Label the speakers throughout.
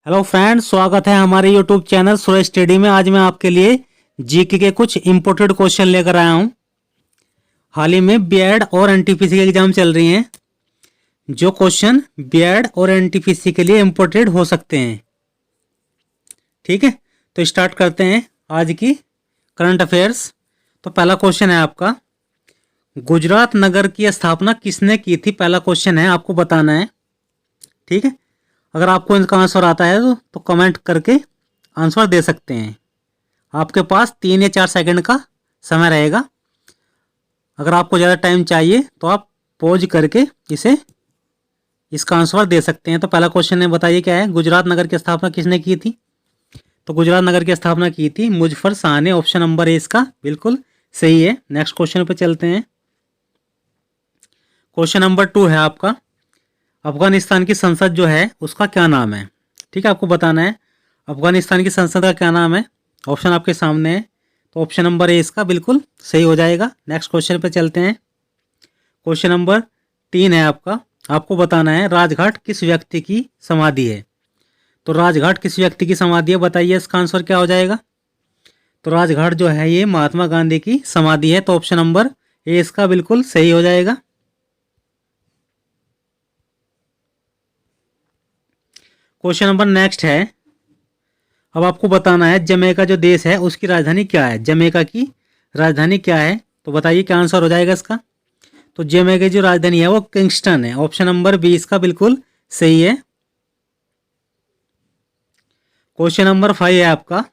Speaker 1: Hello friends, स्वागत है हमारे यूट्यूब चैनल सुरेश स्टडी में। आज मैं आपके लिए जीके के कुछ इंपोर्टेड क्वेश्चन लेकर आया हूं। हाल ही में बीएड और एनटीपीसी के एग्जाम चल रही हैं। जो क्वेश्चन बीएड और एनटीपीसी के लिए इंपोर्टेड हो सकते हैं। ठीक है, तो स्टार्ट करते हैं आज की करंट अफेयर्स। तो पहला क्वेश्चन है आपका, गुजरात नगर की स्थापना किसने की थी? पहला क्वेश्चन है, आपको बताना है। ठीक है, अगर आपको इनका आंसर आता है तो कमेंट करके आंसर दे सकते हैं। आपके पास 3 या 4 सेकंड का समय रहेगा। अगर आपको ज़्यादा टाइम चाहिए तो आप पॉज करके इसका आंसर दे सकते हैं। तो पहला क्वेश्चन है, बताइए क्या है? गुजरात नगर की स्थापना किसने की थी? तो गुजरात नगर की स्थापना की थी मुजफ्फर शाह ने। ऑप्शन नंबर ए इसका बिल्कुल सही है। नेक्स्ट क्वेश्चन पे चलते हैं। क्वेश्चन नंबर 2 है आपका, अफगानिस्तान की संसद जो है उसका क्या नाम है? ठीक है, आपको बताना है अफगानिस्तान की संसद का क्या नाम है। ऑप्शन आपके सामने है, तो ऑप्शन नंबर ए इसका बिल्कुल सही हो जाएगा। नेक्स्ट क्वेश्चन पे चलते हैं। क्वेश्चन नंबर 3 है आपका, आपको बताना है राजघाट किस व्यक्ति की समाधि है? तो राजघाट किस व्यक्ति की समाधि है, बताइए इसका आंसर क्या हो जाएगा? तो राजघाट जो है ये महात्मा गांधी की समाधि है। तो ऑप्शन नंबर ए इसका बिल्कुल सही हो जाएगा। क्वेश्चन नंबर नेक्स्ट है, अब आपको बताना है जमैका जो देश है उसकी राजधानी क्या है? जमैका की राजधानी क्या है? तो बताइए क्या आंसर हो जाएगा इसका? तो जमैका की जो राजधानी है वो किंगस्टन है। ऑप्शन नंबर बी इसका बिल्कुल सही है। क्वेश्चन नंबर 5 है आपका,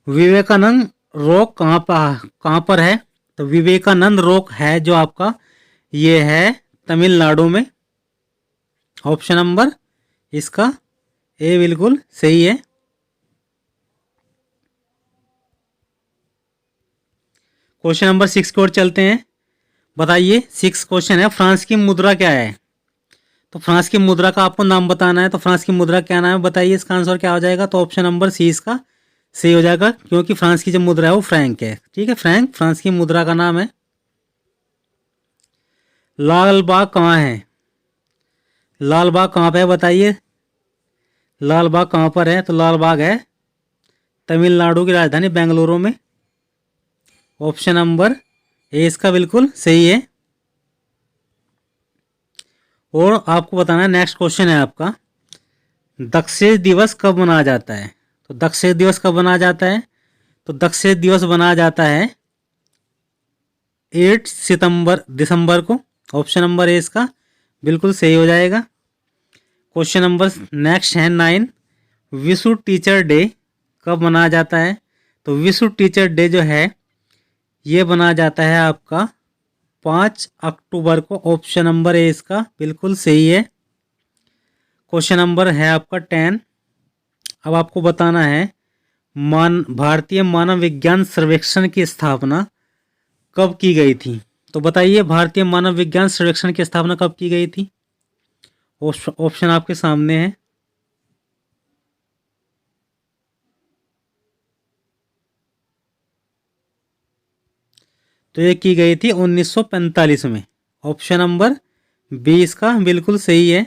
Speaker 1: विवेकानंद रॉक कहाँ पर है? तो विवेकानंद रॉक है जो आपका ये है तमिलनाडु में। ऑप्शन नंबर इसका ए बिल्कुल सही है। क्वेश्चन नंबर 6 की ओर चलते हैं। बताइए 6 क्वेश्चन है, फ्रांस की मुद्रा क्या है? तो फ्रांस की मुद्रा का आपको नाम बताना है। तो फ्रांस की मुद्रा क्या नाम है, बताइए इसका आंसर क्या हो जाएगा? तो ऑप्शन नंबर सी इसका सही हो जाएगा, क्योंकि फ्रांस की जो मुद्रा है वो फ्रैंक है। ठीक है, फ्रैंक फ्रांस की मुद्रा का नाम है। लाल बाग कहाँ है? लाल बाग कहाँ पे है बताइए? लाल बाग कहाँ पर है? तो लाल बाग है तमिलनाडु की राजधानी बेंगलुरु में। ऑप्शन नंबर ए इसका बिल्कुल सही है। और आपको बताना है, नेक्स्ट क्वेश्चन है आपका, दक्षिण दिवस कब मनाया जाता है? तो दक्षिण दिवस कब मनाया जाता है? तो दक्षिण दिवस मनाया जाता है 8 दिसंबर को। ऑप्शन नंबर ए इसका बिल्कुल सही हो जाएगा। क्वेश्चन नंबर नेक्स्ट है 9, विश्व टीचर डे कब मनाया जाता है? तो विश्व टीचर डे जो है ये मनाया जाता है आपका 5 अक्टूबर को। ऑप्शन नंबर ए इसका बिल्कुल सही है। क्वेश्चन नंबर है आपका 10, अब आपको बताना है भारतीय मानव विज्ञान सर्वेक्षण की स्थापना कब की गई थी? तो बताइए भारतीय मानव विज्ञान सर्वेक्षण की स्थापना कब की गई थी? ऑप्शन आपके सामने है। तो ये की गई थी 1945 में। ऑप्शन नंबर बी इसका बिल्कुल सही है।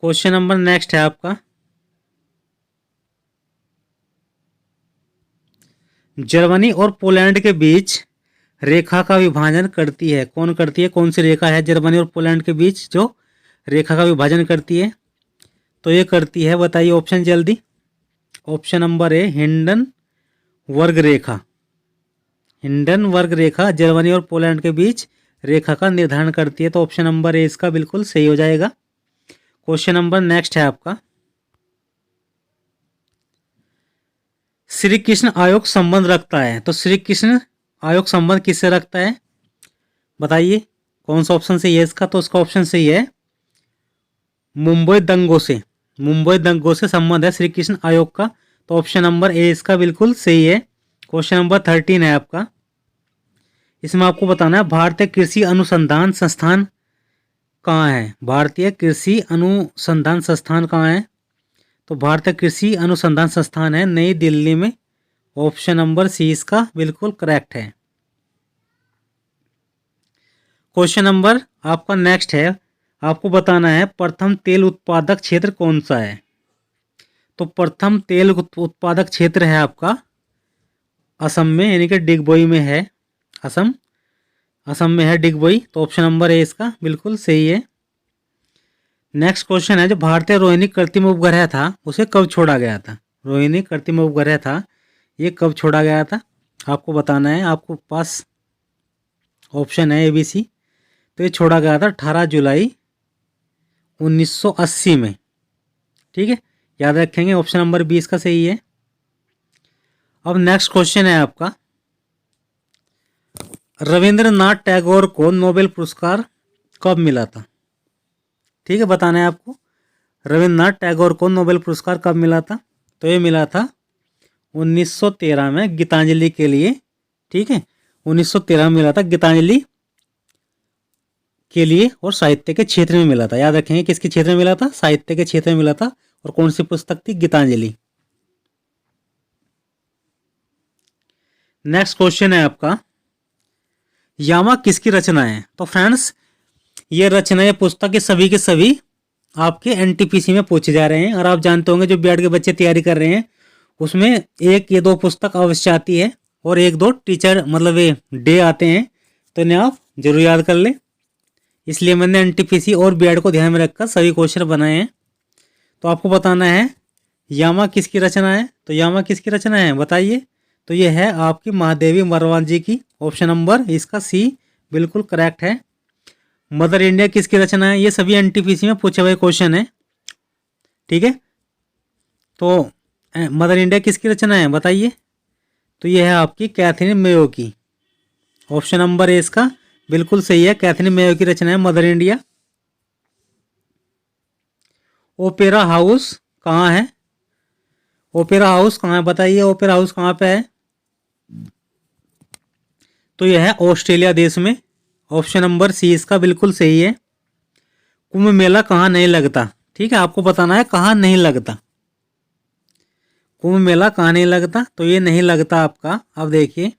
Speaker 1: क्वेश्चन नंबर नेक्स्ट है आपका, जर्मनी और पोलैंड के बीच रेखा का विभाजन करती है, कौन करती है? कौन सी रेखा है जर्मनी और पोलैंड के बीच जो रेखा का विभाजन करती है? तो ये करती है, बताइए ऑप्शन जल्दी। ऑप्शन नंबर ए हिंडन वर्ग रेखा। हिंडन वर्ग रेखा जर्मनी और पोलैंड के बीच रेखा का निर्धारण करती है। तो ऑप्शन नंबर ए इसका बिल्कुल सही हो जाएगा। क्वेश्चन नंबर नेक्स्ट है आपका, श्री कृष्ण आयोग संबंध रखता है। तो श्री कृष्ण आयोग संबंध किससे रखता है, बताइए कौन सा ऑप्शन सही है इसका? तो उसका ऑप्शन सही है मुंबई दंगों से। मुंबई दंगों से संबंध है श्री कृष्ण आयोग का। तो ऑप्शन नंबर ए इसका बिल्कुल सही है। क्वेश्चन नंबर 13 है आपका, इसमें आपको बताना है भारतीय कृषि अनुसंधान संस्थान कहाँ है? भारतीय कृषि अनुसंधान संस्थान कहाँ है? तो भारतीय कृषि अनुसंधान संस्थान है नई दिल्ली में। ऑप्शन नंबर सी इसका बिल्कुल करेक्ट है। क्वेश्चन नंबर आपका नेक्स्ट है, आपको बताना है प्रथम तेल उत्पादक क्षेत्र कौन सा है। तो प्रथम तेल उत्पादक क्षेत्र है आपका असम में, यानी कि डिगबोई में है। असम असम में है डिगबोई। तो ऑप्शन नंबर ए इसका बिल्कुल सही है। नेक्स्ट क्वेश्चन है, जो भारतीय रोहिणी कृत्रिम उपग्रह था उसे कब छोड़ा गया था। रोहिणी कृत्रिम उपग्रह था, ये कब छोड़ा गया था आपको बताना है। आपको पास ऑप्शन है ABC। तो ये छोड़ा गया था 18 जुलाई 1980 में। ठीक है, याद रखेंगे, ऑप्शन नंबर बी इसका सही है। अब नेक्स्ट क्वेश्चन है आपका, रविंद्रनाथ टैगोर को नोबेल पुरस्कार कब मिला था। ठीक है, बताना है आपको रविंद्रनाथ टैगोर को नोबेल पुरस्कार कब मिला था। तो ये मिला था 1913 में गीतांजलि के लिए। ठीक है, 1913 में मिला था गीतांजलि के लिए, और साहित्य के क्षेत्र में मिला था। याद रखेंगे किसके क्षेत्र में मिला था, साहित्य के क्षेत्र में मिला था। और कौन सी पुस्तक थी, गीतांजलि। नेक्स्ट क्वेश्चन है आपका, यामा किसकी रचना है। तो फ्रेंड्स, ये रचना, ये पुस्तक के सभी आपके एनटीपीसी में पूछे जा रहे हैं। और आप जानते होंगे जो बीएड के बच्चे तैयारी कर रहे हैं उसमें एक ये 2 पुस्तक अवश्य आती है, और 1-2 टीचर मतलब ये डे आते हैं। तो इन्हें आप जरूर याद कर लें। इसलिए मैंने एनटीपीसी और बीएड को ध्यान में रखकर सभी क्वेश्चन बनाए हैं। तो आपको बताना है यामा किसकी रचना है। तो यामा किसकी रचना है बताइए। तो ये है आपकी महादेवी वर्मा जी की। ऑप्शन नंबर इसका सी बिल्कुल करेक्ट है। मदर इंडिया किसकी रचना है। ये सभी एनटीपीसी में पूछे हुए क्वेश्चन है। ठीक है, तो मदर इंडिया किसकी रचना है बताइए। तो ये है आपकी कैथरीन मेयो की। ऑप्शन नंबर ए इसका बिल्कुल सही है, कैथरीन मेयो की रचना है मदर इंडिया। ओपेरा हाउस कहाँ है। ओपेरा हाउस कहाँ है बताइए, ओपेरा हाउस कहाँ पे है। तो यह है ऑस्ट्रेलिया देश में। ऑप्शन नंबर सी इसका बिल्कुल सही है। कुंभ मेला कहाँ नहीं लगता। ठीक है, आपको बताना है कहाँ नहीं लगता। कुंभ मेला कहाँ नहीं लगता। तो ये नहीं लगता आपका, अब देखिए,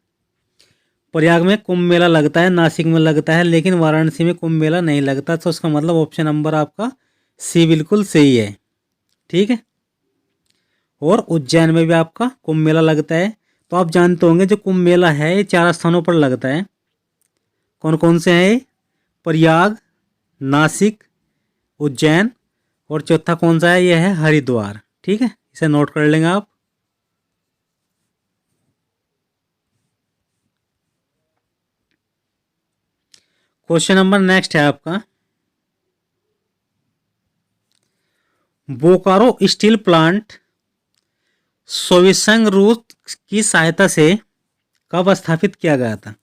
Speaker 1: प्रयाग में कुंभ मेला लगता है, नासिक में लगता है, लेकिन वाराणसी में कुंभ मेला नहीं लगता। तो उसका मतलब ऑप्शन नंबर आपका सी बिल्कुल सही है। ठीक है, और उज्जैन में भी आपका कुंभ मेला लगता है। तो आप जानते होंगे जो कुंभ मेला है ये 4 स्थानों पर लगता है। कौन कौन से हैं ये, प्रयाग, नासिक, उज्जैन, और चौथा कौन सा है, ये है हरिद्वार। ठीक है, इसे नोट कर लेंगे आप। क्वेश्चन नंबर नेक्स्ट है आपका, बोकारो स्टील प्लांट सोविसंग रूस की सहायता से कब स्थापित किया गया था।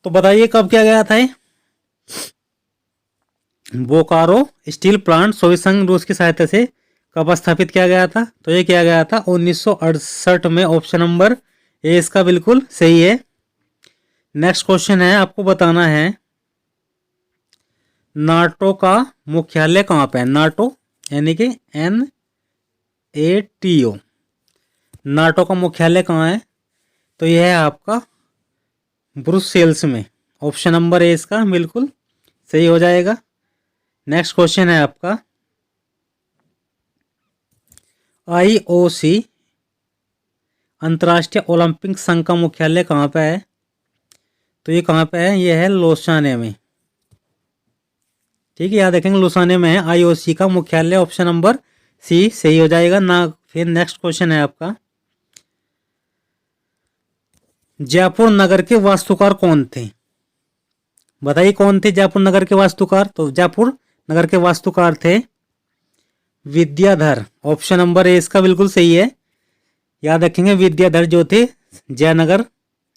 Speaker 1: तो बताइए कब किया गया था ये। बोकारो स्टील प्लांट सोविसंग रूस की सहायता से कब स्थापित किया गया था। तो ये किया गया था 1968 में। ऑप्शन नंबर ए इसका बिल्कुल सही है। नेक्स्ट क्वेश्चन है, आपको बताना है नाटो का मुख्यालय कहाँ पे है। नाटो यानी कि NATO, नाटो का मुख्यालय कहाँ है। तो यह है आपका ब्रुसेल्स में। ऑप्शन नंबर ए इसका बिल्कुल सही हो जाएगा। नेक्स्ट क्वेश्चन है आपका, IOC अंतर्राष्ट्रीय ओलंपिक संघ का मुख्यालय कहाँ पे है। तो ये कहाँ पे है, ये है लोसाने में। ठीक है, याद रखेंगे लोसाने में है IOC का मुख्यालय। ऑप्शन नंबर सी सही हो जाएगा ना। फिर नेक्स्ट क्वेश्चन है आपका, जयपुर नगर के वास्तुकार कौन थे। बताइए कौन थे जयपुर नगर के वास्तुकार। तो जयपुर नगर के वास्तुकार थे विद्याधर। ऑप्शन नंबर ए इसका बिल्कुल सही है। याद रखेंगे विद्याधर जो थे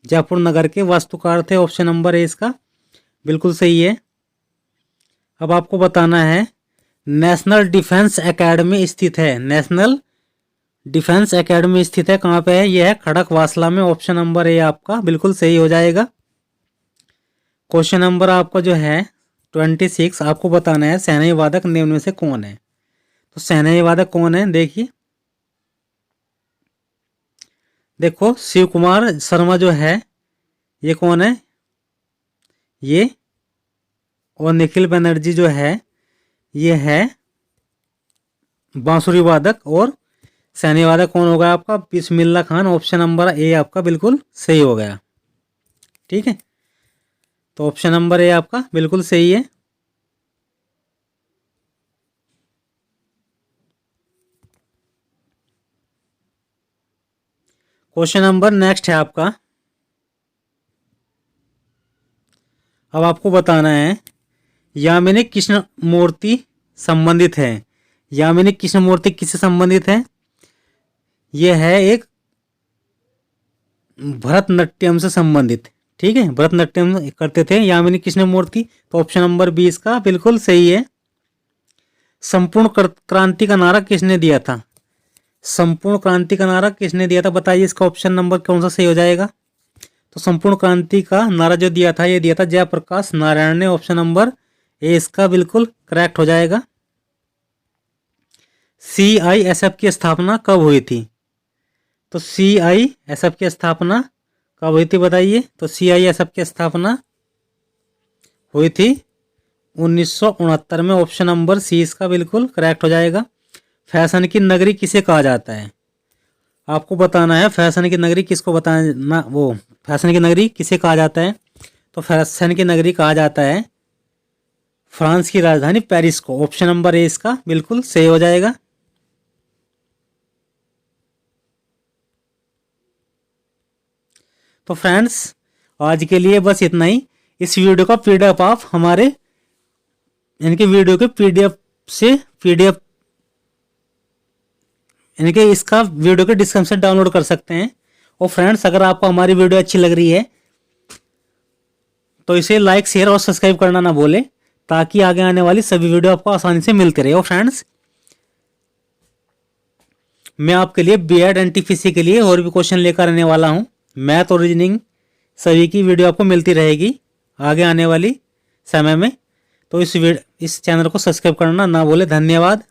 Speaker 1: जयपुर नगर के वास्तुकार थे। ऑप्शन नंबर ए इसका बिल्कुल सही है। अब आपको बताना है नेशनल डिफेंस एकेडमी स्थित है। नेशनल डिफेंस एकेडमी स्थित है कहाँ पे है, यह है खड़कवासला में। ऑप्शन नंबर ए आपका बिल्कुल सही हो जाएगा। क्वेश्चन नंबर आपका जो है 26, आपको बताना है शहनाई वादक निम्न में से कौन है। तो शहनाई वादक कौन है देखिए, देखो शिव कुमार शर्मा जो है ये कौन है, ये और निखिल बनर्जी जो है ये है बांसुरी वादक। और सैनी वादक कौन होगा आपका? Bismillah Khan. Option number A आपका बिल्कुल सही हो गया। ठीक है, तो ऑप्शन नंबर ए आपका बिल्कुल सही है। क्वेश्चन नंबर नेक्स्ट है आपका। अब आपको बताना है यामिनी कृष्णमूर्ति संबंधित है। यामिनी कृष्णमूर्ति किससे संबंधित है? यह है एक भरतनाट्यम से संबंधित। ठीक है, भरतनाट्यम करते थे यामिनी कृष्णमूर्ति। तो ऑप्शन नंबर 20 का बिल्कुल सही है। संपूर्ण क्रांति का नारा किसने दिया था? संपूर्ण क्रांति का नारा किसने दिया था? बताइए इसका ऑप्शन नंबर कौन सा सही हो जाएगा? तो संपूर्ण क्रांति का नारा जो दिया था ये दिया था जयप्रकाश नारायण ने। ऑप्शन नंबर ए इसका बिल्कुल करेक्ट हो जाएगा। CISF की स्थापना कब हुई थी? तो CISF की स्थापना कब हुई थी बताइए? तो CISF की स्थापना हुई थी 1969 में। ऑप्शन नंबर सी इसका बिल्कुल करेक्ट हो जाएगा। फैशन की नगरी किसे कहा जाता है? आपको बताना है फैशन की नगरी किसको बताना, वो फैशन की नगरी किसे कहा जाता है? तो फैशन की नगरी कहा जाता है फ्रांस की राजधानी पेरिस को। ऑप्शन नंबर ए इसका बिल्कुल सही हो जाएगा। तो फ्रेंड्स आज के लिए बस इतना ही। इस वीडियो का PDF आप हमारे इनके वीडियो के PDF इनके इसका वीडियो के डिस्क्रिप्शन डाउनलोड कर सकते हैं। और फ्रेंड्स अगर आपको हमारी वीडियो अच्छी लग रही है तो इसे लाइक शेयर और सब्सक्राइब करना ना भूलें, ताकि आगे आने वाली सभी वीडियो आपको आसानी से मिलते रहे। और फ्रेंड्स मैं आपके लिए BEd NTPC के लिए और भी क्वेश्चन लेकर आने वाला हूं। मैथ और रीजनिंग सभी की वीडियो आपको मिलती रहेगी आगे आने वाली समय में। तो इस चैनल को सब्सक्राइब करना ना भूलें। धन्यवाद।